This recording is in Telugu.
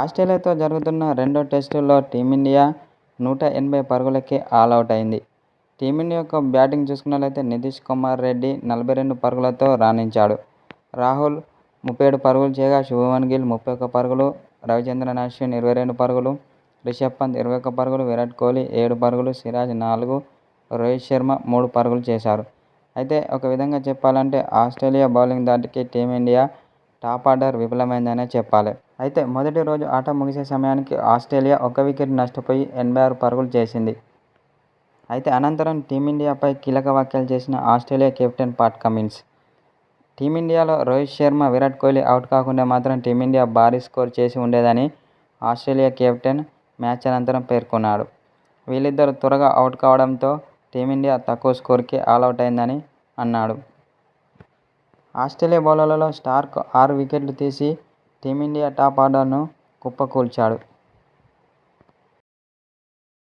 ఆస్ట్రేలియాతో జరుగుతున్న రెండో టెస్టులో టీమిండియా 180 పరుగులకే ఆలౌట్ అయింది. టీమిండియా యొక్క బ్యాటింగ్ చూసుకున్నట్లయితే నితీష్ కుమార్ రెడ్డి 42 పరుగులతో రాణించాడు. రాహుల్ 37 పరుగులు చేయగా శుభ్మన్ గిల్ 31 పరుగులు, రవిచంద్రన్ అశ్విన్ 22 పరుగులు, రిషభ్ పంత్ 21 పరుగులు, విరాట్ కోహ్లీ 7 పరుగులు, సిరాజ్ 4, రోహిత్ శర్మ 3 పరుగులు చేశారు. అయితే ఒక విధంగా చెప్పాలంటే ఆస్ట్రేలియా బౌలింగ్ ధాటికి టీమిండియా టాప్ ఆర్డర్ విఫలమైందనే చెప్పాలి. అయితే మొదటి రోజు ఆట ముగిసే సమయానికి ఆస్ట్రేలియా 1 వికెట్ నష్టపోయి 86 పరుగులు చేసింది. అయితే అనంతరం టీమిండియాపై కీలక వ్యాఖ్యలు చేసిన ఆస్ట్రేలియా కెప్టెన్ పాట్ కమిన్స్, టీమిండియాలో రోహిత్ శర్మ, విరాట్ కోహ్లీ అవుట్ కాకుంటే మాత్రం టీమిండియా భారీ స్కోర్ చేసి ఉండేదని ఆస్ట్రేలియా కెప్టెన్ మ్యాచ్ అనంతరం పేర్కొన్నాడు. వీళ్లిద్దరూ త్వరగా అవుట్ కావడంతో టీమిండియా తక్కువ స్కోరుకే ఆలౌట్ అయిందని అన్నాడు. ఆస్ట్రేలియా బౌలర్లలో స్టార్క్ 6 వికెట్లు తీసి టీమిండియా టాప్ ఆర్డర్ను కుప్పకూల్చాడు.